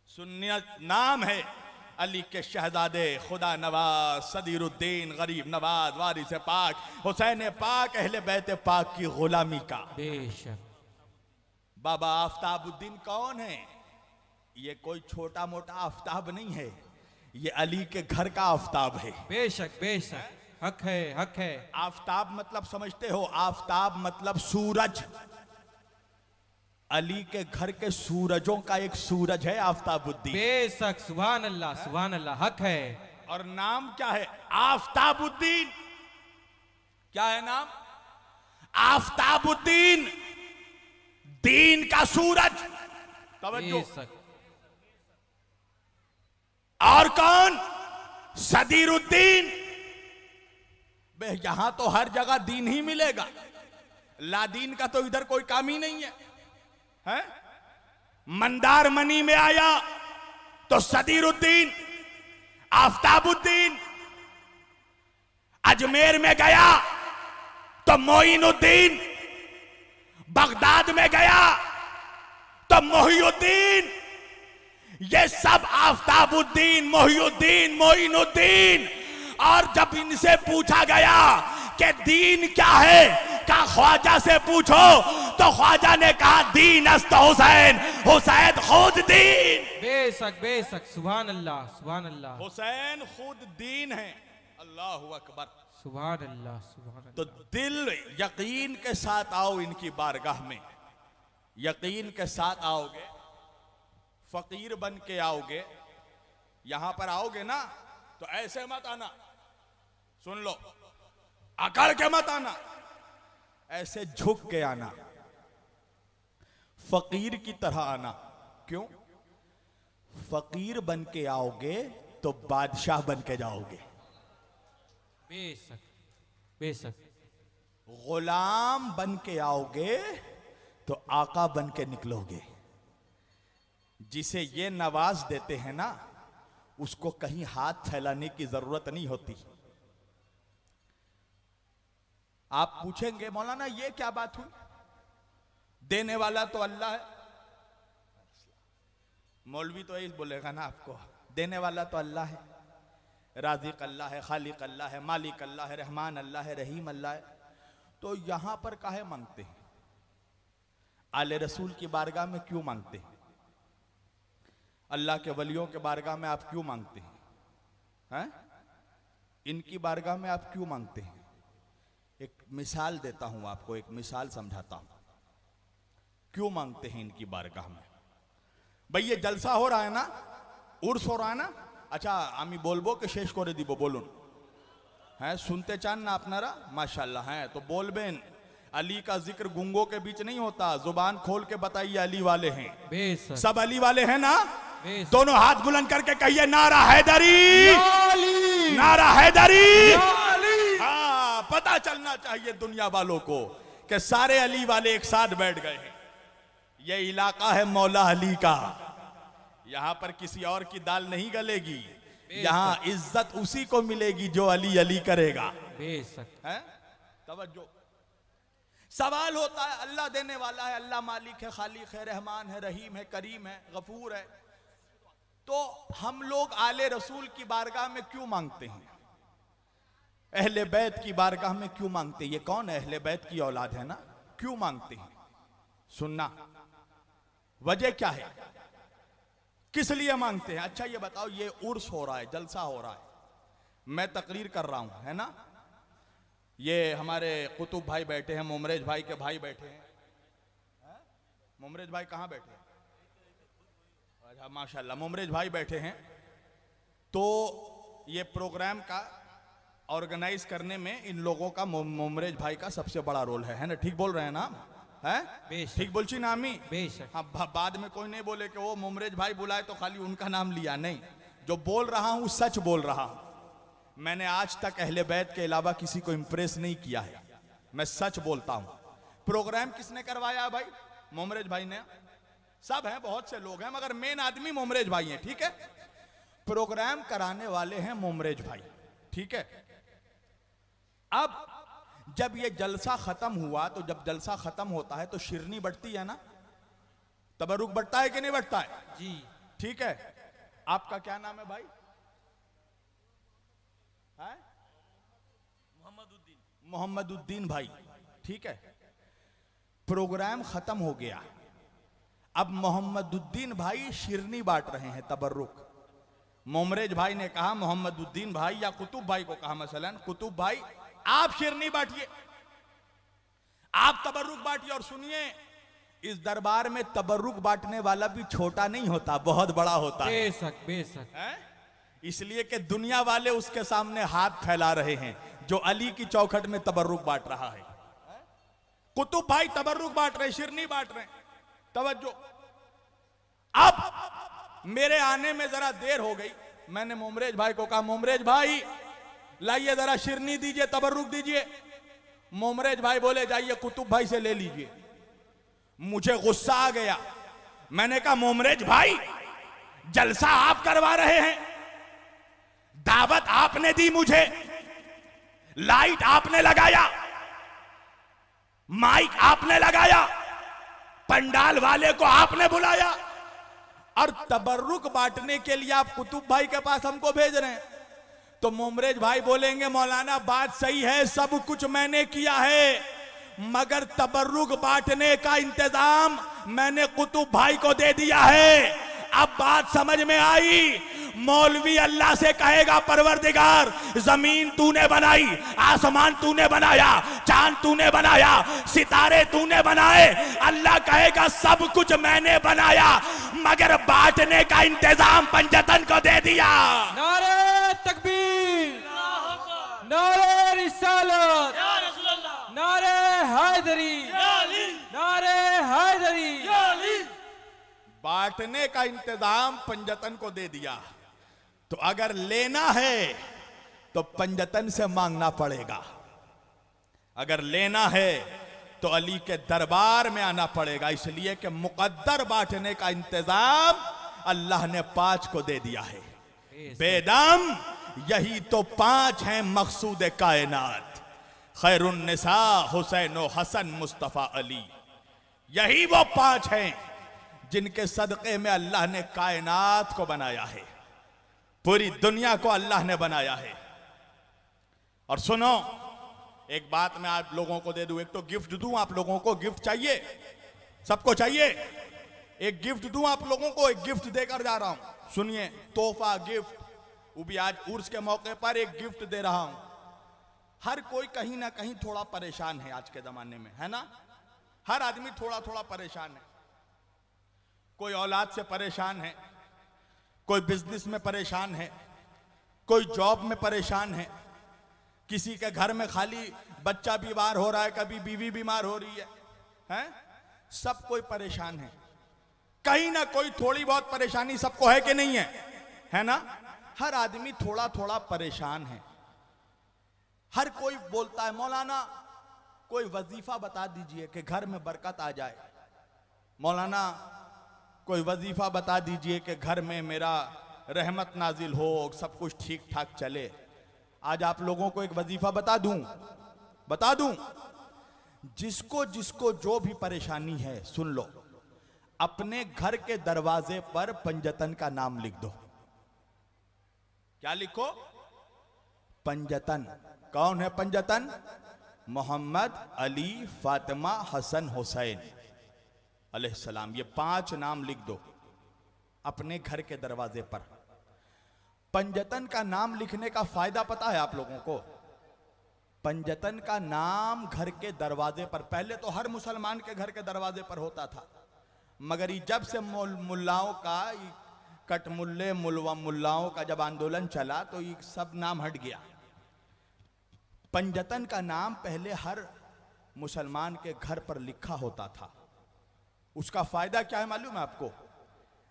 S1: सुन्नियत नाम है अली के शहजादे, खुदा नवाज, सदीरुद्दीन, गरीब नवाज, वारिस पाक, हुसैन पाक, अहले बैत पाक की गुलामी का।
S2: बेशक।
S1: बाबा आफ्ताबुद्दीन कौन है? ये कोई छोटा मोटा आफ्ताब नहीं है, ये अली के घर का आफ्ताब है।
S2: बेशक बेशक, हक है हक है।
S1: आफ्ताब मतलब समझते हो? आफ्ताब मतलब सूरज। अली के घर के सूरजों का एक सूरज है आफ्ताबुद्दीन।
S2: बेशक, सुभान अल्लाह, हक है।
S1: और नाम क्या है? आफ्ताबुद्दीन। क्या है नाम? आफ्ताबुद्दीन, दीन का सूरज। तवज्जो। और कौन? सदीरुद्दीन। यहां तो हर जगह दीन ही मिलेगा, लादीन का तो इधर कोई काम ही नहीं है। हैं? मंदार मनी में आया तो सदीरुद्दीन, आफ्ताबुद्दीन, अजमेर में गया तो मोइनुद्दीन, बगदाद में गया तो मोहिउद्दीन। ये सब आफ्ताबुद्दीन, मोहिउद्दीन, मोइनुद्दीन। और जब इनसे पूछा गया कि दीन क्या है, कहा ख्वाजा से पूछो, तो ख्वाजा ने कहा दीन अस्त हुसैन, हुसैन खुद दीन।
S2: बेशक बेशक, सुभान अल्लाह सुभान अल्लाह।
S1: हुसैन खुद दीन है। अल्लाहु अकबर,
S2: सुभान अल्लाह सुभान अल्लाह।
S1: तो दिल यकीन के साथ आओ इनकी बारगाह में, यकीन के साथ आओगे, फकीर बन के आओगे। यहां पर आओगे ना तो ऐसे मत आना, सुन लो, अकड़ के मत आना, ऐसे झुक के आना, फकीर की तरह आना। क्यों? फकीर बन के आओगे तो बादशाह बन के जाओगे।
S2: बेशक बेशक।
S1: गुलाम बन के आओगे तो आका बन के निकलोगे। जिसे ये नवाज देते हैं ना, उसको कहीं हाथ फैलाने की जरूरत नहीं होती। आप पूछेंगे मौलाना ये क्या बात हुई, देने वाला तो अल्लाह है। मौलवी तो यही बोलेगा ना आपको, देने वाला तो अल्लाह है, राज़िक अल्लाह है, खालिक अल्लाह है, मालिक अल्लाह है, रहमान अल्लाह है, रहीम अल्लाह है। तो यहां पर काहे मांगते हैं? आले रसूल की बारगाह में क्यों मांगते हैं? अल्लाह के वलियों के बारगाह में आप क्यों मांगते हैं? इनकी बारगाह में आप क्यों मांगते हैं? एक मिसाल देता हूं आपको, एक मिसाल समझाता हूं क्यों मांगते हैं इनकी बारगाह में। भाई ये जलसा हो रहा है ना, उर्स हो रहा है ना। अच्छा आमी बोलबो के शेष करे दीबो बोलून है, सुनते चान ना अपनारा माशाल्लाह है तो बोलबेन। अली का जिक्र गुंगों के बीच नहीं होता, जुबान खोल के बताइए अली वाले हैं।
S2: बेशक।
S1: सब अली वाले हैं ना? दोनों हाथ बुलंद करके कहिए नारा हैदरी, नारा हैदरी। हाँ, पता चलना चाहिए दुनिया वालों को कि सारे अली वाले एक साथ बैठ गए हैं। ये इलाका है मौला अली का, यहां पर किसी और की दाल नहीं गलेगी, यहां इज्जत उसी को मिलेगी जो अली अली करेगा।
S2: बेशक
S1: है। तवज्जो। सवाल होता है, अल्लाह देने वाला है, अल्लाह मालिक है, खालिक है, रहमान है, रहीम है, करीम है, गफूर है, तो हम लोग आले रसूल की बारगाह में क्यों मांगते हैं? अहले बैत की बारगाह में क्यों मांगते हैं? ये कौन है? अहले बैत की औलाद है ना, क्यों मांगते हैं? सुनना, वजह क्या है, किस लिए मांगते हैं? अच्छा ये बताओ, ये उर्स हो रहा है, जलसा हो रहा है, मैं तकरीर कर रहा हूं, है ना, ये हमारे कुतुब भाई बैठे हैं, मुमरेज भाई के भाई बैठे हैं। मुमरेज भाई कहाँ बैठे हैं? अच्छा माशाल्लाह, मुमरेज भाई बैठे हैं। तो ये प्रोग्राम का ऑर्गेनाइज करने में इन लोगों का, मुमरेज भाई का सबसे बड़ा रोल है ना? ठीक बोल रहे हैं ना? है ठीक बोलची नामी?
S2: बेशक।
S1: हाँ, बाद में कोई नहीं बोले कि वो मुमरेज भाई बुलाए तो खाली उनका नाम लिया, नहीं, जो बोल रहा हूं सच बोल रहा हूं। मैंने आज तक अहले बैत के अलावा किसी को इंप्रेस नहीं किया है, मैं सच बोलता हूं। प्रोग्राम किसने करवाया भाई? मुमरेज भाई ने। सब हैं, बहुत से लोग हैं, मगर मेन आदमी मुमरेज भाई हैं, ठीक है। प्रोग्राम कराने वाले हैं मुमरेज भाई, ठीक है। अब जब ये जलसा खत्म हुआ, तो जब जलसा खत्म होता है तो शिरनी बढ़ती है ना, तबरुक बढ़ता है कि नहीं बढ़ता है?
S2: जी
S1: ठीक है। आपका क्या नाम है भाई? मोहम्मदुद्दीन भाई, ठीक है। प्रोग्राम खत्म हो गया, अब मोहम्मदुद्दीन भाई शिरनी बांट रहे हैं, तबरुक। मुमरेज भाई ने कहा मोहम्मदुद्दीन भाई या कुतुब भाई को कहा, मसलन कुतुब भाई आप शिरनी बांटिए, आप तबरुक बांटिए। और सुनिए, इस दरबार में तबरुक बांटने वाला भी छोटा नहीं होता, बहुत बड़ा होता है।
S2: बेशक बेशक।
S1: इसलिए कि दुनिया वाले उसके सामने हाथ फैला रहे हैं जो अली की चौखट में तबरुक बांट रहा है। कुतुब भाई तबरुक बांट रहे, शिरनी बांट रहे। तवज्जो। अब मेरे आने में जरा देर हो गई, मैंने मुमरेज भाई को कहा मुमरेज भाई लाइए जरा शिरनी दीजिए, तबरुक दीजिए। मुमरेज भाई बोले जाइए कुतुब भाई से ले लीजिए। मुझे गुस्सा आ गया, मैंने कहा मुमरेज भाई जलसा आप करवा रहे हैं, दावत आपने दी मुझे, लाइट आपने लगाया, माइक आपने लगाया, पंडाल वाले को आपने बुलाया, और तबर्रुक बांटने के लिए आप कुतुब भाई के पास हमको भेज रहे हैं। तो मुमरेज भाई बोलेंगे मौलाना बात सही है, सब कुछ मैंने किया है, मगर तबर्रुक बांटने का इंतजाम मैंने कुतुब भाई को दे दिया है। अब बात समझ में आई। मौलवी अल्लाह से कहेगा परवरदिगार जमीन तूने बनाई, आसमान तूने बनाया, चांद तूने बनाया, सितारे तूने बनाए। अल्लाह कहेगा सब कुछ मैंने बनाया, मगर बांटने का इंतजाम पंजतन को दे दिया।
S2: नारे तकबीर, नारे रिसालत, नारे हैदरी, नारे हैदरी।
S1: बांटने का इंतजाम पंजतन को दे दिया। तो अगर लेना है तो पंजतन से मांगना पड़ेगा, अगर लेना है तो अली के दरबार में आना पड़ेगा। इसलिए कि मुकद्दर बांटने का इंतजाम अल्लाह ने 5 को दे दिया है। बेदम यही तो 5 हैं मकसूद कायनात, खैरुन्निसा हुसैन व हसन मुस्तफा अली। यही वो 5 हैं जिनके सदक़े में अल्लाह ने कायनात को बनाया है, पूरी दुनिया को अल्लाह ने बनाया है। और सुनो, एक बात मैं आप लोगों को दे दूं, एक तो गिफ्ट दूं आप लोगों को। गिफ्ट चाहिए, सबको चाहिए। एक गिफ्ट दूं आप लोगों को, एक गिफ्ट देकर जा रहा हूं। सुनिए, तोहफा गिफ्ट, वो भी आज उर्स के मौके पर एक गिफ्ट दे रहा हूं। हर कोई कहीं ना कहीं थोड़ा परेशान है आज के जमाने में, है ना? हर आदमी थोड़ा थोड़ा परेशान है। कोई औलाद से परेशान है, कोई बिजनेस में परेशान है, कोई जॉब में परेशान है, किसी के घर में खाली बच्चा बीमार हो रहा है, कभी बीवी बीमार हो रही है? सब कोई परेशान है। कहीं ना कोई थोड़ी बहुत परेशानी सबको है कि नहीं है ना? हर आदमी थोड़ा थोड़ा परेशान है। हर कोई बोलता है मौलाना कोई वजीफा बता दीजिए कि घर में बरकत आ जाए, मौलाना कोई वजीफा बता दीजिए कि घर में मेरा रहमत नाजिल हो, सब कुछ ठीक ठाक चले। आज आप लोगों को एक वजीफा बता दूं। जिसको जिसको जो भी परेशानी है, सुन लो, अपने घर के दरवाजे पर पंजतन का नाम लिख दो। क्या लिखो? पंजतन। कौन है पंजतन? मोहम्मद, अली, फातिमा, हसन, हुसैन अलैहिस्सलाम। ये 5 नाम लिख दो अपने घर के दरवाजे पर। पंजतन का नाम लिखने का फायदा पता है आप लोगों को? पंजतन का नाम घर के दरवाजे पर, पहले तो हर मुसलमान के घर के दरवाजे पर होता था, मगर ये जब से मुल्लाओं का, कटमुल्ले मुल्लाओं का जब आंदोलन चला तो ये सब नाम हट गया। पंजतन का नाम पहले हर मुसलमान के घर पर लिखा होता था। उसका फायदा क्या है मालूम है आपको?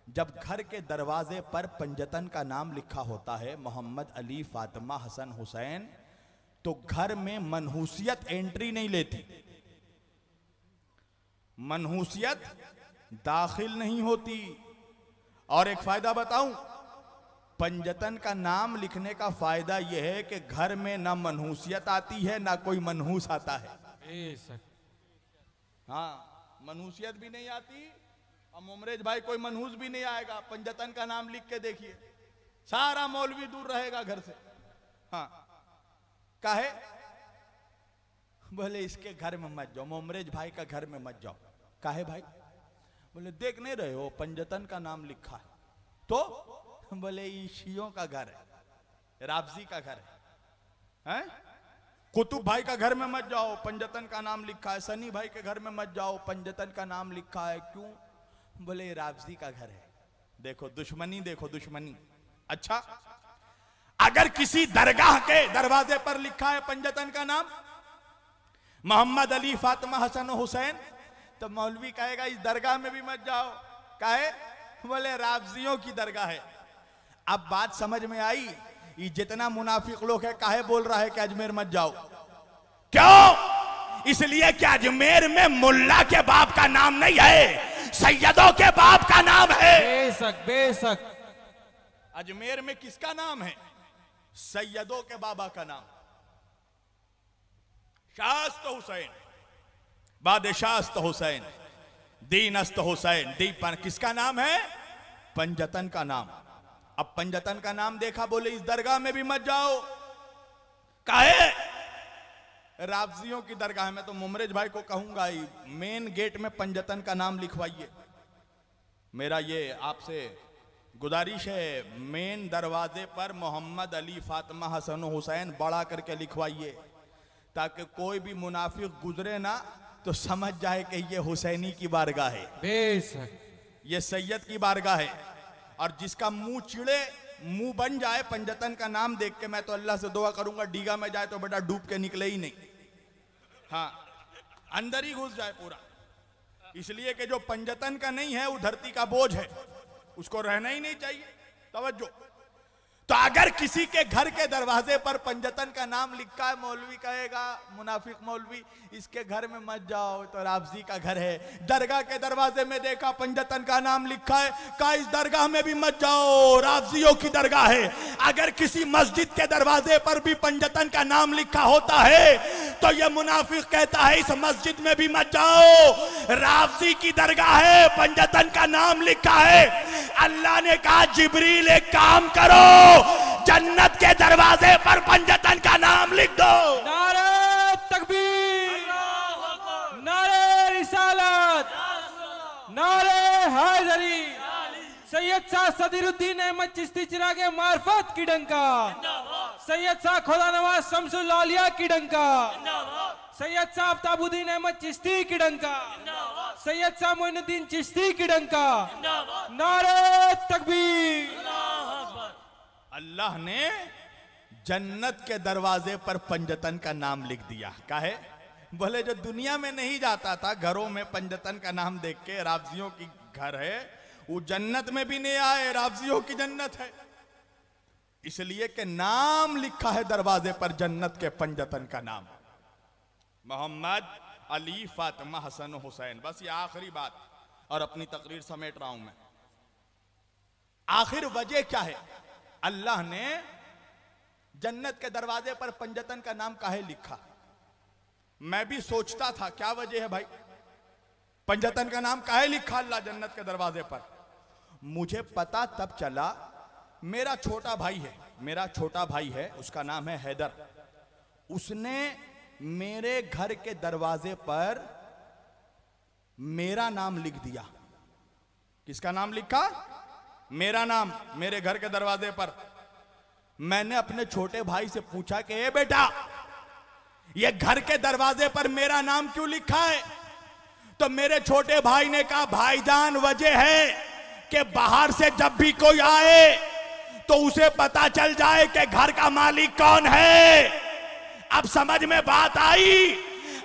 S1: जब घर के दरवाजे पर पंजतन का नाम लिखा होता है, मोहम्मद, अली, फातिमा, हसन, हुसैन, तो घर में मनहूसियत एंट्री नहीं लेती, मनहूसियत दाखिल नहीं होती। और एक फायदा बताऊं, पंजतन का नाम लिखने का फायदा यह है कि घर में ना मनहूसियत आती है ना कोई मनहूस आता है। हाँ, मनहूसियत भी नहीं आती और मुमरेज भाई कोई मनहूस भी नहीं आएगा। पंजतन का नाम लिख के देखिए, सारा मौलवी दूर रहेगा घर से। हाँ, काहे? बोले इसके घर में मत जाओ, मुमरेज भाई का घर में मत जाओ। काहे भाई? बोले देख नहीं रहे हो पंजतन का नाम लिखा है। तो बोले ये शियों का घर है, राफजी का घर है? कुतुब भाई का घर में मत जाओ, पंजतन का नाम लिखा है। सनी भाई के घर में मत जाओ, पंजतन का नाम लिखा है। क्यों? बोले राफजी का घर है। देखो दुश्मनी, देखो दुश्मनी। अच्छा, अगर किसी दरगाह के दरवाजे पर लिखा है पंजतन का नाम, मोहम्मद, अली, फातिमा, हसन, हुसैन, तो मौलवी कहेगा इस दरगाह में भी मत जाओ। काहे? बोले राफजियों की दरगाह है। अब बात समझ में आई? ये जितना मुनाफिक लोग है, काहे बोल रहा है कि अजमेर मत जाओ? क्यों? इसलिए कि अजमेर में मुल्ला के बाप का नाम नहीं है, सैयदों के बाप का नाम है।
S2: बेशक बेशक।
S1: अजमेर में किसका नाम है? सैयदों के बाबा का नाम शास्त हुसैन, बादशास्त हुसैन, दीनस्त हुसैन। दीपन किसका नाम है? पंजतन का नाम। अब पंजतन का नाम देखा, बोले इस दरगाह में भी मत जाओ। काहे? रावजियों की दरगाह में। तो मुमरेज भाई को कहूंगा ही मेन गेट में पंजतन का नाम लिखवाइए। मेरा ये आपसे गुजारिश है, मेन दरवाजे पर मोहम्मद अली फातिमा हसन हुसैन बड़ा करके लिखवाइए, ताकि कोई भी मुनाफिक गुजरे ना तो समझ जाए कि ये हुसैनी की बारगाह है,
S2: बेशक
S1: ये सैयद की बारगाह है। और जिसका मुंह चिड़े, मुंह बन जाए पंजतन का नाम देख के, मैं तो अल्लाह से दुआ करूंगा डीगा में जाए तो बेटा डूब के निकले ही नहीं, हाँ अंदर ही घुस जाए पूरा। इसलिए कि जो पंजतन का नहीं है वो धरती का बोझ है, उसको रहना ही नहीं चाहिए। तवज्जो। तो अगर किसी के घर के दरवाजे पर पंजतन का नाम लिखा है, मौलवी कहेगा, मुनाफिक मौलवी, इसके घर में मत जाओ, तो रावजी का घर है। दरगाह के दरवाजे में देखा पंजतन का नाम लिखा है, कहा इस दरगाह में भी मत जाओ, रावजियों की दरगाह है। अगर किसी मस्जिद के दरवाजे पर भी पंजतन का नाम लिखा होता है तो यह मुनाफिक कहता है इस मस्जिद में भी मत जाओ, रावजी की दरगाह है, पंजतन का नाम लिखा है। अल्लाह ने कहा जिब्रील एक काम करो, जन्नत के दरवाजे पर पंजतन का नाम लिख दो।
S2: नारे तकबीर, नारे रिसालत, नारे हैदरी, सैयद शाह सदरुद्दीन अहमद चिश्ती चिरागे मार्फत की डंका, सैयद शाह खुदा नवाज शमसुल औलिया की डंका, सैयद शाह आफ्ताबुद्दीन अहमद चिश्ती की डंका, सैयद शाह मोइनुद्दीन चिश्ती की डंका, नारे तकबीर।
S1: अल्लाह ने जन्नत के दरवाजे पर पंजतन का नाम लिख दिया। काहे? बोले जो दुनिया में नहीं जाता था, घरों में पंजतन का नाम देख के, रावजियों की घर है, वो जन्नत में भी नहीं आए, रावजियों की जन्नत है। इसलिए कि नाम लिखा है दरवाजे पर जन्नत के पंजतन का नाम, मोहम्मद अली फातिमा हसन हुसैन। बस ये आखिरी बात, और अपनी तकरीर समेट रहा हूं मैं। आखिर वजह क्या है? अल्लाह ने जन्नत के दरवाजे पर पंजतन का नाम काहे लिखा? मैं भी सोचता था क्या वजह है भाई, पंजतन का नाम काहे लिखा अल्लाह जन्नत के दरवाजे पर। मुझे पता तब चला, मेरा छोटा भाई है, मेरा छोटा भाई है, उसका नाम है हैदर। उसने मेरे घर के दरवाजे पर मेरा नाम लिख दिया। किसका नाम लिखा? मेरा नाम, मेरे घर के दरवाजे पर। मैंने अपने छोटे भाई से पूछा कि ए बेटा, ये घर के दरवाजे पर मेरा नाम क्यों लिखा है? तो मेरे छोटे भाई ने कहा भाईजान वजह है कि बाहर से जब भी कोई आए तो उसे पता चल जाए कि घर का मालिक कौन है। अब समझ में बात आई?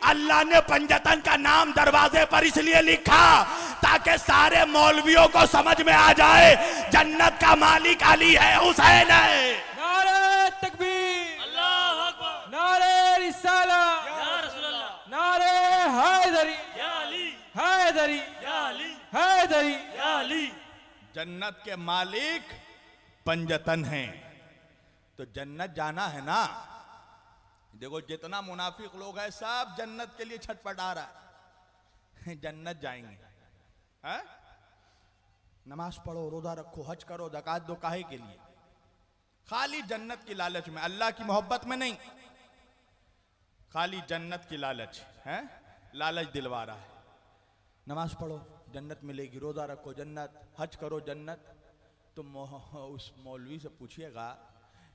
S1: अल्लाह ने पंजतन का नाम दरवाजे पर इसलिए लिखा ताकि सारे मौलवियों को समझ में आ जाए जन्नत का मालिक अली है, हुसैन है।
S2: नारे तकबीर,
S3: अल्लाह अकबर,
S2: नारे रिसालत,
S3: या रसूल अल्लाह,
S2: नारे हैदरी,
S3: या अली,
S2: हैदरी,
S3: या अली,
S2: हैदरी।
S3: या अली।
S1: जन्नत के मालिक पंजतन हैं। तो जन्नत जाना है ना। देखो जितना मुनाफिक लोग हैं सब जन्नत के लिए छटपटा रहा है, जन्नत जाएंगे। है? नमाज पढ़ो, रोजा रखो, हज करो, ज़कात दो, काहे के लिए? खाली जन्नत की लालच में, अल्लाह की मोहब्बत में नहीं, खाली जन्नत की लालच है, लालच दिलवा रहा है। नमाज पढ़ो जन्नत मिलेगी, रोजा रखो जन्नत, हज करो जन्नत। तो उस मौलवी से पूछिएगा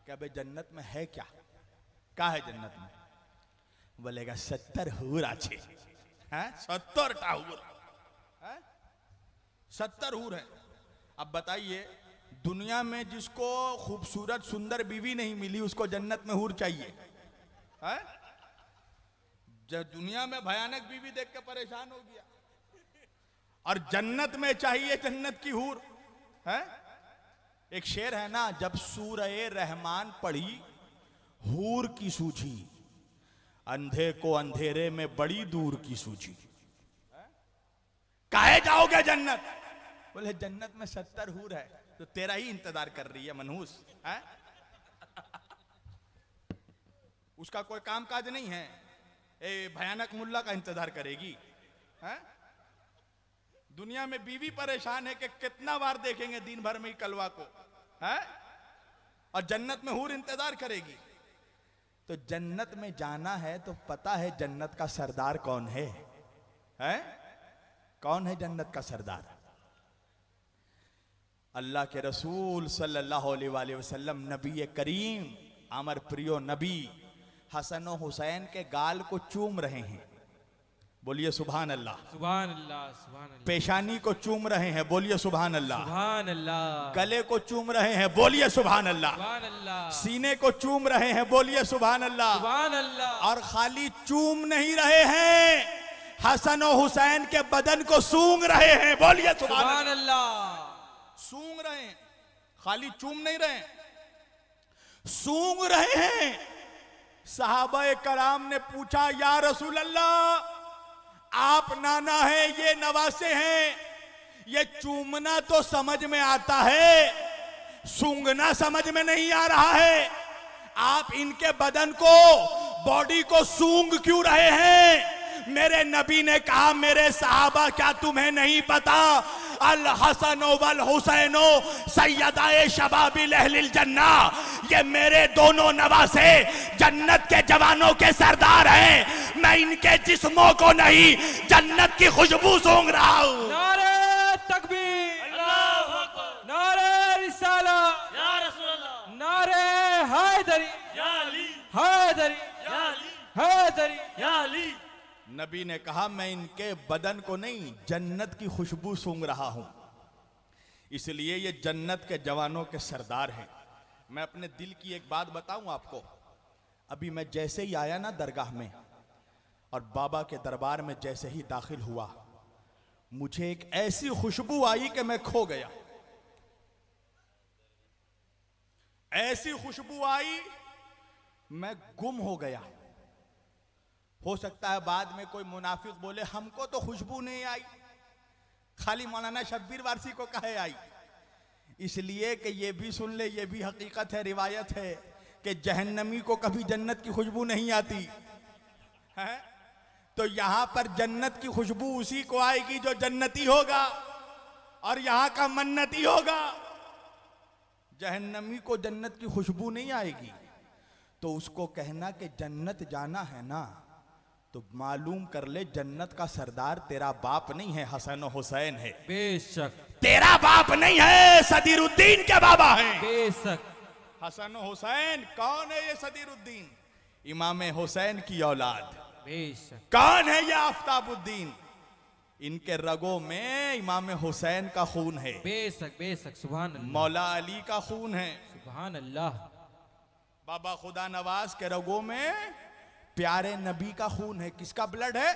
S1: कि अबे जन्नत में है क्या? क्या है जन्नत में? बोलेगा 70 हूर अच्छे हैं, 70 टाहूर है, 70 हूर है। अब बताइए, दुनिया में जिसको खूबसूरत सुंदर बीवी नहीं मिली उसको जन्नत में हूर चाहिए है? जब दुनिया में भयानक बीवी देख के परेशान हो गया, और जन्नत में चाहिए जन्नत की हूर है। एक शेर है ना, जब सूरह रहमान पढ़ी हूर की सूझी, अंधे को अंधेरे में बड़ी दूर की सूझी। काहे जाओगे जन्नत? बोले जन्नत में 70 हूर है, तो तेरा ही इंतजार कर रही है मनहूस है। उसका कोई काम काज नहीं है, भयानक मुल्ला का इंतजार करेगी है? दुनिया में बीवी परेशान है कि कितना बार देखेंगे दिन भर में ही कलवा को है? और जन्नत में हूर इंतजार करेगी। तो जन्नत में जाना है तो पता है जन्नत का सरदार कौन है? कौन है जन्नत का सरदार? अल्लाह के रसूल सल्लल्लाहु अलैहि वसल्लम नबी करीम अमर प्रियो नबी हसन और हुसैन के गाल को चूम रहे हैं, बोलिए सुभान अल्लाह।
S2: सुभान अल्लाह, सुभान अल्लाह।
S1: पेशानी को चूम रहे हैं, बोलिए सुभान अल्लाह।
S2: सुभान अल्लाह।
S1: गले को चूम रहे हैं, बोलिए सुभान अल्लाह।
S2: सुभान अल्लाह।
S1: सीने को चूम रहे हैं, बोलिए सुभान अल्लाह।
S2: सुभान अल्लाह।
S1: और खाली चूम नहीं रहे हैं, हसन और हुसैन के बदन को सूंघ रहे हैं, बोलिए
S2: सुभान अल्लाह।
S1: सूंघ रहे हैं, खाली चूम नहीं रहे, सूंघ रहे हैं। सहाबा कराम ने पूछा, या रसूल अल्लाह, आप नाना है, ये नवासे हैं, ये चूमना तो समझ में आता है, सूंघना समझ में नहीं आ रहा है, आप इनके बदन को, बॉडी को सूंघ क्यों रहे हैं? मेरे नबी ने कहा, मेरे सहाबा क्या तुम्हें नहीं पता, अल हसन वल हुसैनो सैयदाए शबाबिल अहलिल जन्ना, ये मेरे दोनों नवासे जन्नत के जवानों के सरदार हैं, मैं इनके जिस्मों को नहीं जन्नत की खुशबू सूंघ रहा हूं।
S2: नारे तकबीर,
S3: अल्लाहु अकबर,
S2: नारे रिसाला,
S3: या रसूल अल्लाह,
S2: नारे हैदरी,
S3: या अली,
S2: हैदरी,
S3: या अली,
S2: हैदरी,
S3: या अली।
S1: नबी ने कहा, मैं इनके बदन को नहीं जन्नत की खुशबू सूंघ रहा हूं, इसलिए ये जन्नत के जवानों के सरदार हैं। मैं अपने दिल की एक बात बताऊं आपको, अभी मैं जैसे ही आया ना दरगाह में और बाबा के दरबार में जैसे ही दाखिल हुआ, मुझे एक ऐसी खुशबू आई कि मैं खो गया। ऐसी खुशबू आई, मैं गुम हो गया। हो सकता है बाद में कोई मुनाफिक बोले, हमको तो खुशबू नहीं आई, खाली मौलाना शब्बीर वारसी को कहे आई। इसलिए कि ये भी सुन ले, ये भी हकीकत है, रिवायत है कि जहन्नमी को कभी जन्नत की खुशबू नहीं आती है। तो यहां पर जन्नत की खुशबू उसी को आएगी जो जन्नती होगा और यहां का मन्नती होगा। जहन्नमी को जन्नत की खुशबू नहीं आएगी, तो उसको कहना कि जन्नत जाना है ना, तो मालूम कर ले जन्नत का सरदार तेरा बाप नहीं है, हसन और हुसैन है।
S2: बेशक।
S1: तेरा बाप नहीं है, सदीरुद्दीन के बाबा हैं।
S2: बेशक।
S1: हसन और हुसैन कौन है? ये सदीरुद्दीन, इमाम हुसैन की औलाद।
S2: बेशक।
S1: कौन है ये आफ्ताबुद्दीन? इनके रगों में इमाम हुसैन का खून है।
S2: बेशक बेशक। सुभान अल्लाह।
S1: मौला अली का खून है।
S2: सुभान अल्लाह।
S1: बाबा खुदा नवाज के रगों में प्यारे नबी का खून है। किसका ब्लड है?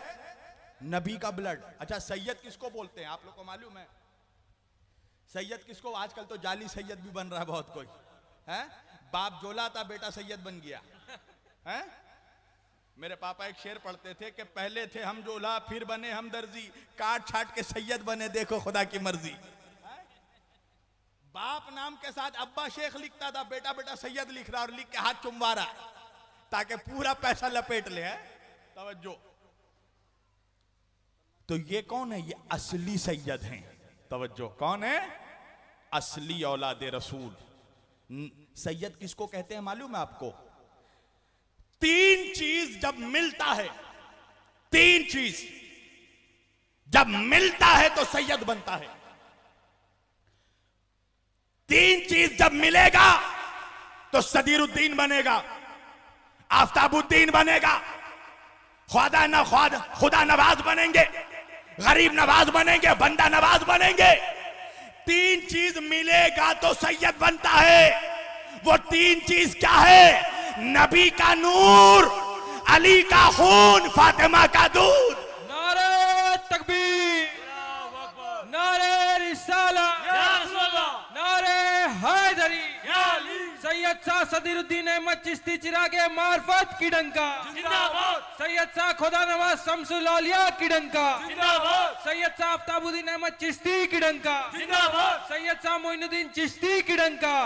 S1: नबी का ब्लड। अच्छा, सैयद किसको बोलते हैं आप लोग को मालूम है? सैयद किसको? आजकल तो जाली सैयद भी बन रहा है बहुत कोई है। बाप जोला था, बेटा सैयद बन गया है। मेरे पापा एक शेर पढ़ते थे कि पहले थे हम जोला, फिर बने हम दर्जी, काट छाट के सैयद बने, देखो खुदा की मर्जी। बाप नाम के साथ अब्बा शेख लिखता था, बेटा बेटा सैयद लिख रहा और लिख के हाथ चुमवा रहा है ताकि पूरा पैसा लपेट ले। है तवज्जो। तो ये कौन है? ये असली सैयद हैं। तवज्जो, कौन है? असली औलाद रसूल। सैयद किसको कहते हैं मालूम है आपको? तीन चीज जब मिलता है, तीन चीज जब मिलता है तो सैयद बनता है। तीन चीज जब मिलेगा तो सदीरुद्दीन बनेगा, आफ्ताबुद्दीन बनेगा, खुदा नवाज बनेंगे, गरीब नवाज बनेंगे, बंदा नवाज बनेंगे। तीन चीज मिलेगा तो सैयद बनता है। वो तीन चीज क्या है? नबी का नूर, अली का खून, फातिमा का दूध।
S2: नारे तकबीर, नारे रिसाला, नारे हैदरी, सैयद शाह सदीरुद्दीन अहमद चिश्ती चिरागे मार्फत की डंका, सैयद शाह खुदा नवाज शमसुल औलिया की डंका, सैयद शाह आफ्ताबुद्दीन अहमद चिश्ती की डंका, सैयद शाह मोइनुद्दीन चिश्ती की डंका।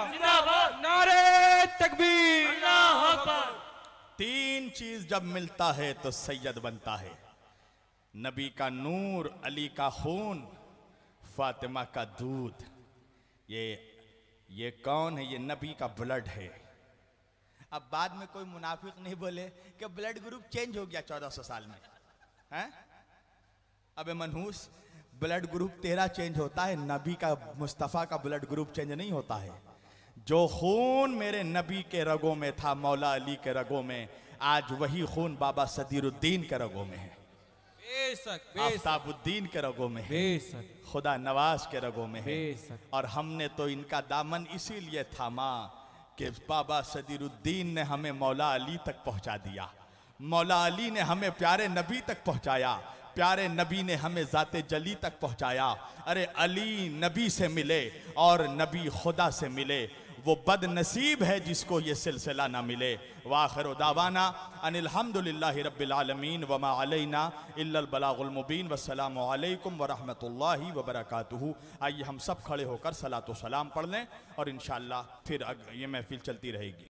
S2: नारे तकबीर।
S1: तीन चीज जब मिलता है तो सैयद बनता है। नबी का नूर, अली का खून, फातिमा का दूध। ये कौन है? ये नबी का ब्लड है। अब बाद में कोई मुनाफिक नहीं बोले कि ब्लड ग्रुप चेंज हो गया 1400 साल में, हैं? अबे मनहूस, ब्लड ग्रुप तेरा चेंज होता है, नबी का, मुस्तफ़ा का ब्लड ग्रुप चेंज नहीं होता है। जो खून मेरे नबी के रगों में था, मौला अली के रगों में, आज वही खून बाबा सदीरुद्दीन के रगों में है,
S2: बेशक
S1: आफ्ताबुद्दीन के रगों में है,
S2: बेशक
S1: खुदा नवाज के रगों में है।
S2: बेशक।
S1: और हमने तो इनका दामन इसीलिए थामा कि बाबा सदीरुद्दीन ने हमें मौला अली तक पहुंचा दिया, मौला अली ने हमें प्यारे नबी तक पहुंचाया, प्यारे नबी ने हमें ज़ाते जली तक पहुंचाया। अरे अली नबी से मिले और नबी खुदा से मिले, वो बदनसीब है जिसको ये सिलसिला ना मिले। वाखिर दावाना अनिल हम्दुलिल्लाहि रब्बिल आलमीन वमा अलैना इल्लल बलागुल मुबीन वस्सलामु अलैकुम वरहमतुल्लाहि वबरकातुहू। आइए हम सब खड़े होकर सलातो सलाम पढ़ लें और इंशाअल्लाह फिर ये महफिल चलती रहेगी।